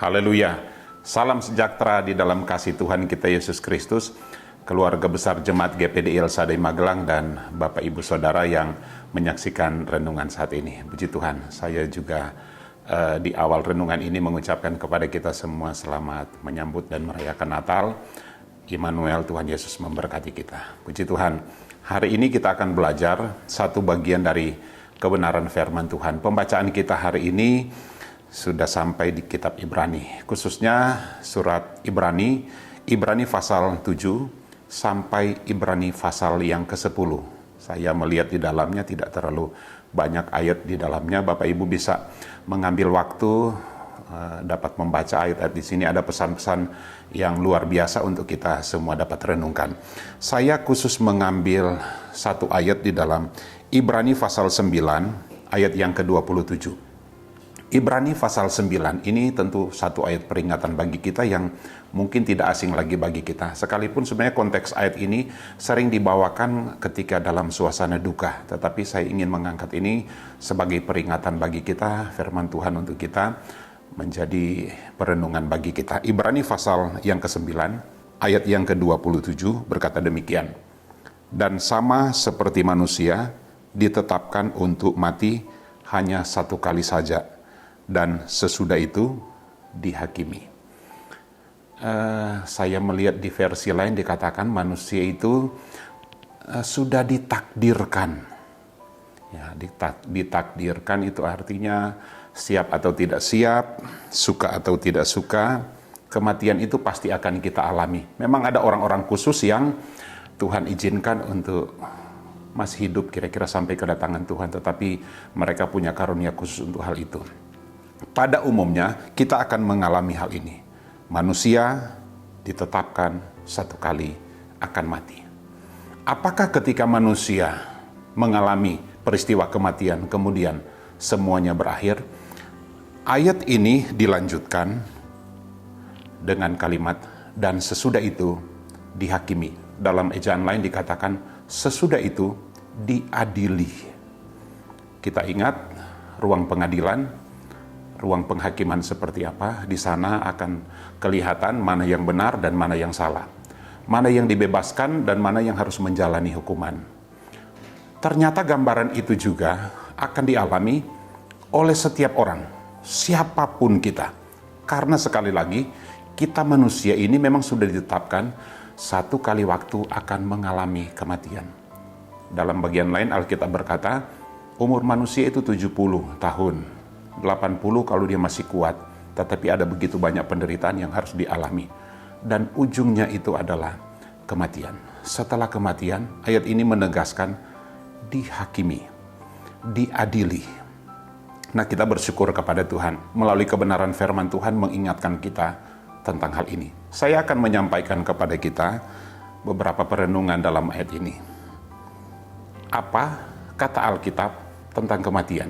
Haleluya. Salam sejahtera di dalam kasih Tuhan kita Yesus Kristus, keluarga besar Jemaat GPD Sadai Magelang, dan Bapak Ibu Saudara yang menyaksikan renungan saat ini. Puji Tuhan, saya juga di awal renungan ini mengucapkan kepada kita semua selamat menyambut dan merayakan Natal. Immanuel, Tuhan Yesus memberkati kita. Puji Tuhan, hari ini kita akan belajar satu bagian dari kebenaran firman Tuhan. Pembacaan kita hari ini sudah sampai di kitab Ibrani, khususnya surat Ibrani pasal 7 sampai Ibrani pasal yang ke-10. Saya melihat di dalamnya tidak terlalu banyak ayat di dalamnya. Bapak Ibu bisa mengambil waktu dapat membaca ayat-ayat di sini. Ada pesan-pesan yang luar biasa untuk kita semua dapat renungkan. Saya khusus mengambil satu ayat di dalam Ibrani pasal 9 ayat yang ke-27. Ibrani pasal 9 ini tentu satu ayat peringatan bagi kita yang mungkin tidak asing lagi bagi kita. Sekalipun sebenarnya konteks ayat ini sering dibawakan ketika dalam suasana duka. Tetapi saya ingin mengangkat ini sebagai peringatan bagi kita, firman Tuhan untuk kita, menjadi perenungan bagi kita. Ibrani pasal yang ke-9 ayat yang ke-27 berkata demikian. Dan sama seperti manusia ditetapkan untuk mati hanya satu kali saja, dan sesudah itu dihakimi. Saya melihat di versi lain dikatakan manusia itu sudah ditakdirkan. Ya, ditakdirkan itu artinya siap atau tidak siap, suka atau tidak suka, kematian itu pasti akan kita alami. Memang ada orang-orang khusus yang Tuhan izinkan untuk masih hidup kira-kira sampai kedatangan Tuhan, tetapi mereka punya karunia khusus untuk hal itu. Pada umumnya kita akan mengalami hal ini. Manusia ditetapkan satu kali akan mati. Apakah ketika manusia mengalami peristiwa kematian kemudian semuanya berakhir? Ayat ini dilanjutkan dengan kalimat dan sesudah itu dihakimi. Dalam ejaan lain dikatakan sesudah itu diadili. Kita ingat ruang pengadilan, ruang penghakiman seperti apa. Di sana akan kelihatan mana yang benar dan mana yang salah, mana yang dibebaskan dan mana yang harus menjalani hukuman. Ternyata gambaran itu juga akan dialami oleh setiap orang, siapapun kita. Karena sekali lagi, kita manusia ini memang sudah ditetapkan satu kali waktu akan mengalami kematian. Dalam bagian lain Alkitab berkata, umur manusia itu 70 tahun. 80 kalau dia masih kuat, tetapi ada begitu banyak penderitaan yang harus dialami. Dan ujungnya itu adalah kematian. Setelah kematian, ayat ini menegaskan dihakimi, diadili. Nah, kita bersyukur kepada Tuhan. Melalui kebenaran firman Tuhan mengingatkan kita tentang hal ini. Saya akan menyampaikan kepada kita beberapa perenungan dalam ayat ini. Apa kata Alkitab tentang kematian?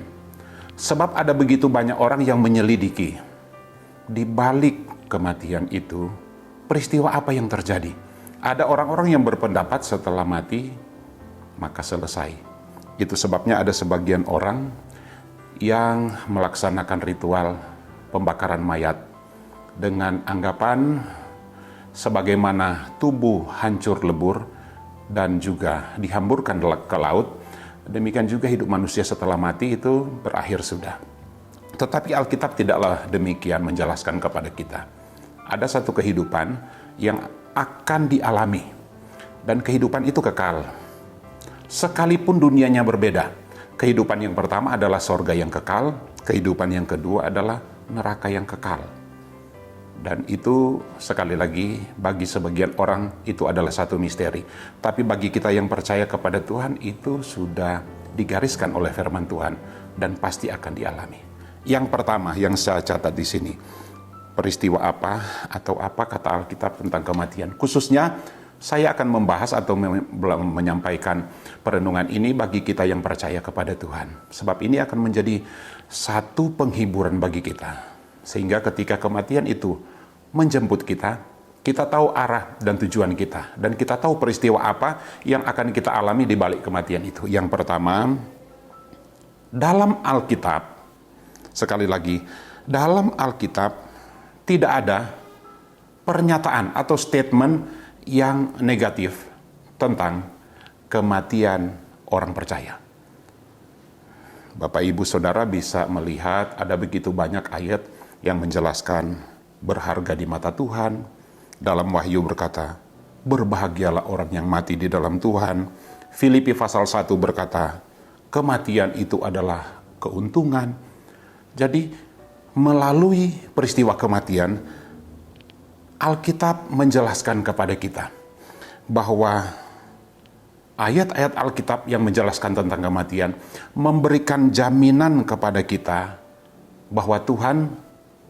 Sebab ada begitu banyak orang yang menyelidiki di balik kematian itu, peristiwa apa yang terjadi. Ada orang-orang yang berpendapat setelah mati maka selesai. Itu sebabnya ada sebagian orang yang melaksanakan ritual pembakaran mayat dengan anggapan sebagaimana tubuh hancur lebur dan juga dihamburkan ke laut, demikian juga hidup manusia setelah mati itu berakhir sudah. Tetapi Alkitab tidaklah demikian menjelaskan kepada kita. Ada satu kehidupan yang akan dialami, dan kehidupan itu kekal. Sekalipun dunianya berbeda, kehidupan yang pertama adalah sorga yang kekal, kehidupan yang kedua adalah neraka yang kekal. Dan itu sekali lagi bagi sebagian orang itu adalah satu misteri. Tapi bagi kita yang percaya kepada Tuhan itu sudah digariskan oleh firman Tuhan dan pasti akan dialami. Yang pertama yang saya catat di sini, peristiwa apa atau apa kata Alkitab tentang kematian. Khususnya saya akan membahas atau menyampaikan perenungan ini bagi kita yang percaya kepada Tuhan. Sebab ini akan menjadi satu penghiburan bagi kita. Sehingga ketika kematian itu menjemput kita, kita tahu arah dan tujuan kita. Dan kita tahu peristiwa apa yang akan kita alami di balik kematian itu. Yang pertama, dalam Alkitab, sekali lagi, dalam Alkitab tidak ada pernyataan atau statement yang negatif tentang kematian orang percaya. Bapak, Ibu, Saudara bisa melihat ada begitu banyak ayat yang menjelaskan berharga di mata Tuhan. Dalam Wahyu berkata, berbahagialah orang yang mati di dalam Tuhan. Filipi pasal 1 berkata, kematian itu adalah keuntungan. Jadi melalui peristiwa kematian, Alkitab menjelaskan kepada kita bahwa ayat-ayat Alkitab yang menjelaskan tentang kematian memberikan jaminan kepada kita bahwa Tuhan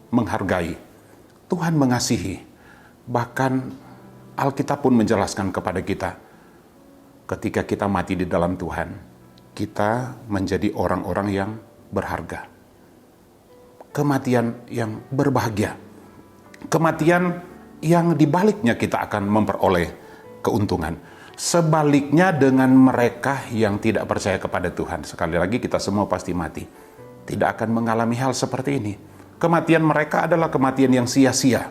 menghargai, Tuhan mengasihi. Bahkan Alkitab pun menjelaskan kepada kita, ketika kita mati di dalam Tuhan, kita menjadi orang-orang yang berharga. Kematian yang berbahagia. Kematian yang dibaliknya kita akan memperoleh keuntungan. Sebaliknya dengan mereka yang tidak percaya kepada Tuhan. Sekali lagi, kita semua pasti mati. Tidak akan mengalami hal seperti ini. Kematian mereka adalah kematian yang sia-sia.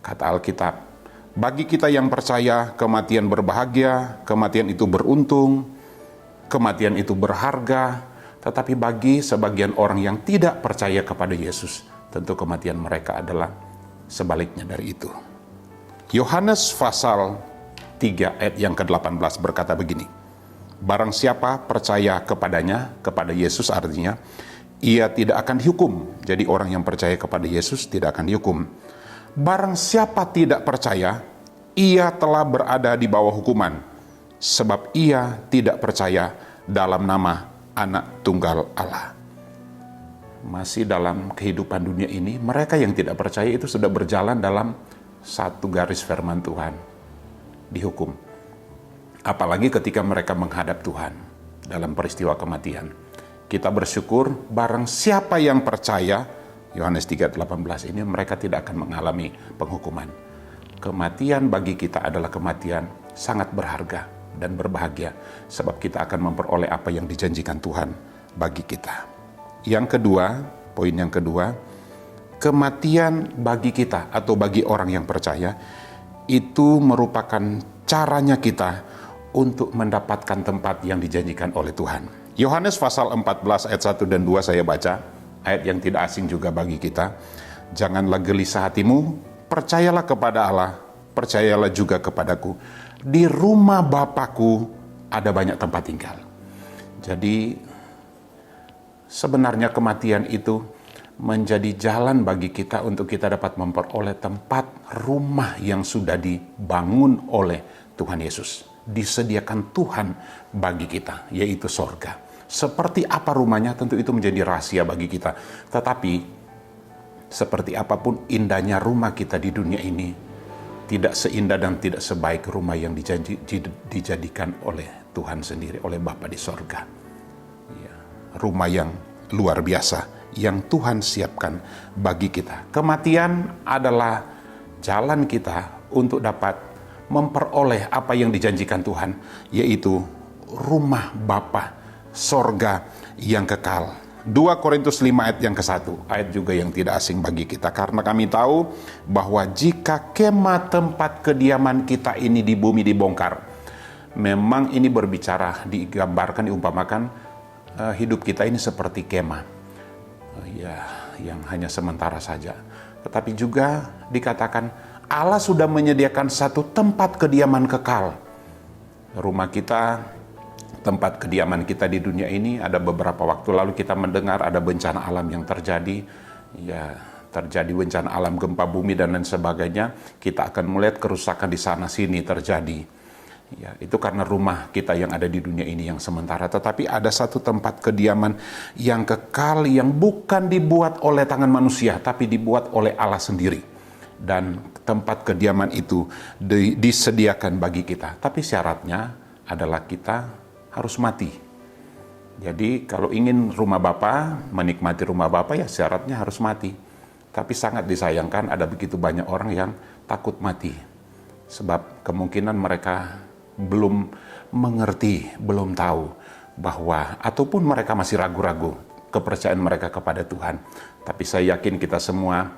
Kata Alkitab, bagi kita yang percaya, kematian berbahagia, kematian itu beruntung, kematian itu berharga. Tetapi bagi sebagian orang yang tidak percaya kepada Yesus, tentu kematian mereka adalah sebaliknya dari itu. Yohanes pasal 3 ayat yang ke-18 berkata begini, barang siapa percaya kepadanya, kepada Yesus artinya, ia tidak akan dihukum. Jadi orang yang percaya kepada Yesus tidak akan dihukum. Barang siapa tidak percaya, ia telah berada di bawah hukuman, sebab ia tidak percaya dalam nama Anak Tunggal Allah. Masih dalam kehidupan dunia ini, mereka yang tidak percaya itu sudah berjalan dalam satu garis firman Tuhan, dihukum. Apalagi ketika mereka menghadap Tuhan dalam peristiwa kematian. Kita bersyukur barang siapa yang percaya, Yohanes 3:18 ini, mereka tidak akan mengalami penghukuman. Kematian bagi kita adalah kematian sangat berharga dan berbahagia, sebab kita akan memperoleh apa yang dijanjikan Tuhan bagi kita. Yang kedua, poin yang kedua, kematian bagi kita atau bagi orang yang percaya itu merupakan caranya kita untuk mendapatkan tempat yang dijanjikan oleh Tuhan. Yohanes pasal 14 ayat 1 dan 2 saya baca, ayat yang tidak asing juga bagi kita. Janganlah gelisah hatimu, percayalah kepada Allah, percayalah juga kepadaku. Di rumah Bapakku ada banyak tempat tinggal. Jadi sebenarnya kematian itu menjadi jalan bagi kita untuk kita dapat memperoleh tempat rumah yang sudah dibangun oleh Tuhan Yesus. Disediakan Tuhan bagi kita, yaitu sorga. Seperti apa rumahnya, tentu itu menjadi rahasia bagi kita. Tetapi seperti apapun indahnya rumah kita di dunia ini, tidak seindah dan tidak sebaik rumah yang dijadikan oleh Tuhan sendiri, oleh Bapa di sorga. Ya, rumah yang luar biasa yang Tuhan siapkan bagi kita. Kematian adalah jalan kita untuk dapat memperoleh apa yang dijanjikan Tuhan, yaitu rumah Bapa, sorga yang kekal. 2 Korintus 5 ayat yang ke-1, ayat juga yang tidak asing bagi kita. Karena kami tahu bahwa jika kemah tempat kediaman kita ini di bumi dibongkar, memang ini berbicara, digambarkan, diumpamakan, hidup kita ini seperti kemah. Ya, yang hanya sementara saja. Tetapi juga dikatakan Allah sudah menyediakan satu tempat kediaman kekal. Rumah kita, tempat kediaman kita di dunia ini, ada beberapa waktu lalu kita mendengar ada bencana alam yang terjadi. Ya, terjadi bencana alam, gempa bumi dan lain sebagainya. Kita akan melihat kerusakan di sana sini terjadi. Ya, itu karena rumah kita yang ada di dunia ini yang sementara. Tetapi ada satu tempat kediaman yang kekal, yang bukan dibuat oleh tangan manusia, tapi dibuat oleh Allah sendiri. Dan tempat kediaman itu disediakan bagi kita. Tapi syaratnya adalah kita harus mati. Jadi kalau ingin rumah Bapa, menikmati rumah Bapa, ya syaratnya harus mati. Tapi sangat disayangkan ada begitu banyak orang yang takut mati. Sebab kemungkinan mereka belum mengerti, belum tahu bahwa, ataupun mereka masih ragu-ragu kepercayaan mereka kepada Tuhan. Tapi saya yakin kita semua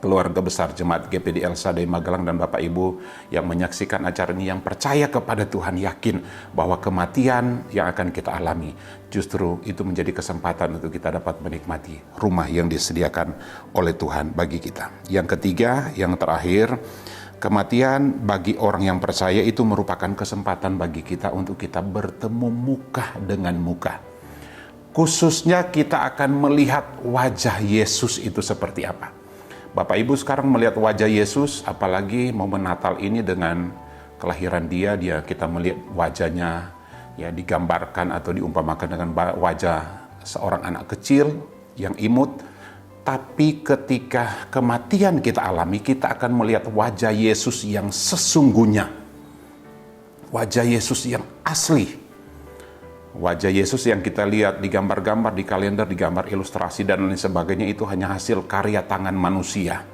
keluarga besar Jemaat GPD El Shaddai Magelang dan Bapak Ibu yang menyaksikan acara ini, yang percaya kepada Tuhan, yakin bahwa kematian yang akan kita alami justru itu menjadi kesempatan untuk kita dapat menikmati rumah yang disediakan oleh Tuhan bagi kita. Yang ketiga, yang terakhir, kematian bagi orang yang percaya itu merupakan kesempatan bagi kita untuk kita bertemu muka dengan muka. Khususnya kita akan melihat wajah Yesus itu seperti apa. Bapak Ibu sekarang melihat wajah Yesus, apalagi momen Natal ini dengan kelahiran dia kita melihat wajahnya ya digambarkan atau diumpamakan dengan wajah seorang anak kecil yang imut. Tapi ketika kematian kita alami, kita akan melihat wajah Yesus yang sesungguhnya. Wajah Yesus yang asli. Wajah Yesus yang kita lihat di gambar-gambar, di kalender, di gambar ilustrasi dan lain sebagainya itu hanya hasil karya tangan manusia.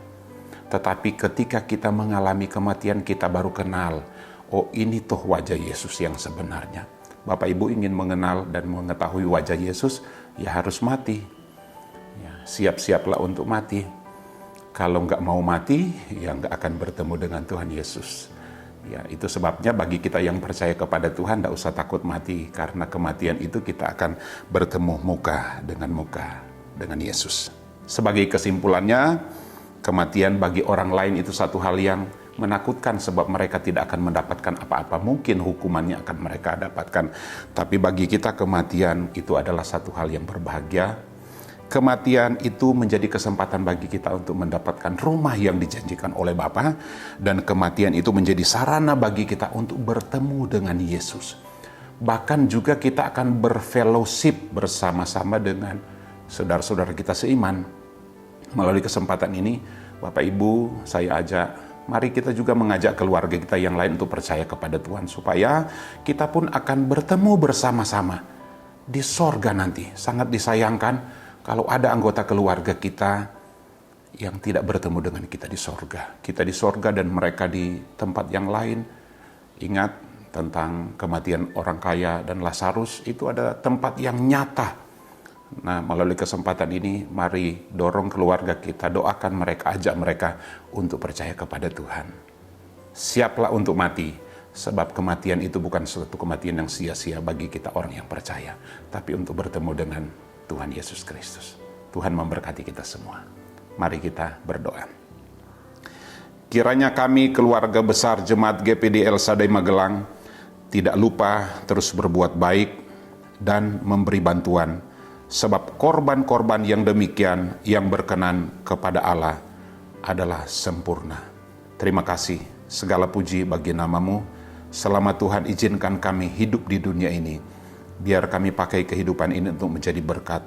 Tetapi ketika kita mengalami kematian, kita baru kenal, oh ini tuh wajah Yesus yang sebenarnya. Bapak Ibu ingin mengenal dan mengetahui wajah Yesus, ya harus mati. Ya, siap-siaplah untuk mati. Kalau nggak mau mati, ya nggak akan bertemu dengan Tuhan Yesus. Ya, itu sebabnya bagi kita yang percaya kepada Tuhan, tidak usah takut mati, karena kematian itu kita akan bertemu muka dengan Yesus. Sebagai kesimpulannya, kematian bagi orang lain itu satu hal yang menakutkan sebab mereka tidak akan mendapatkan apa-apa. Mungkin hukumannya akan mereka dapatkan. Tapi bagi kita kematian itu adalah satu hal yang berbahagia. Kematian itu menjadi kesempatan bagi kita untuk mendapatkan rumah yang dijanjikan oleh Bapa, dan kematian itu menjadi sarana bagi kita untuk bertemu dengan Yesus. Bahkan juga kita akan berfellowship bersama-sama dengan saudara-saudara kita seiman. Melalui kesempatan ini, Bapak Ibu, saya ajak, mari kita juga mengajak keluarga kita yang lain untuk percaya kepada Tuhan, supaya kita pun akan bertemu bersama-sama di sorga nanti. Sangat disayangkan kalau ada anggota keluarga kita yang tidak bertemu dengan kita di sorga. Kita di sorga dan mereka di tempat yang lain. Ingat tentang kematian orang kaya dan Lazarus, itu ada tempat yang nyata. Nah, melalui kesempatan ini, mari dorong keluarga kita, doakan mereka, ajak mereka untuk percaya kepada Tuhan. Siaplah untuk mati, sebab kematian itu bukan suatu kematian yang sia-sia bagi kita orang yang percaya, tapi untuk bertemu dengan Tuhan Yesus Kristus. Tuhan memberkati kita semua. Mari kita berdoa. Kiranya kami keluarga besar Jemaat GPD El Shaddai Magelang tidak lupa terus berbuat baik dan memberi bantuan, sebab korban-korban yang demikian yang berkenan kepada Allah adalah sempurna. Terima kasih, segala puji bagi nama-Mu. Selama Tuhan izinkan kami hidup di dunia ini, biar kami pakai kehidupan ini untuk menjadi berkat.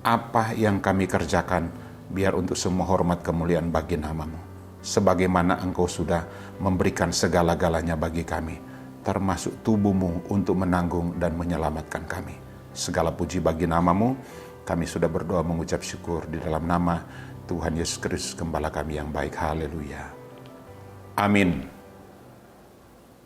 Apa yang kami kerjakan, biar untuk semua hormat kemuliaan bagi nama-Mu. Sebagaimana Engkau sudah memberikan segala-galanya bagi kami, termasuk tubuh-Mu untuk menanggung dan menyelamatkan kami. Segala puji bagi nama-Mu. Kami sudah berdoa mengucap syukur di dalam nama Tuhan Yesus Kristus, Gembala kami yang baik. Haleluya. Amin.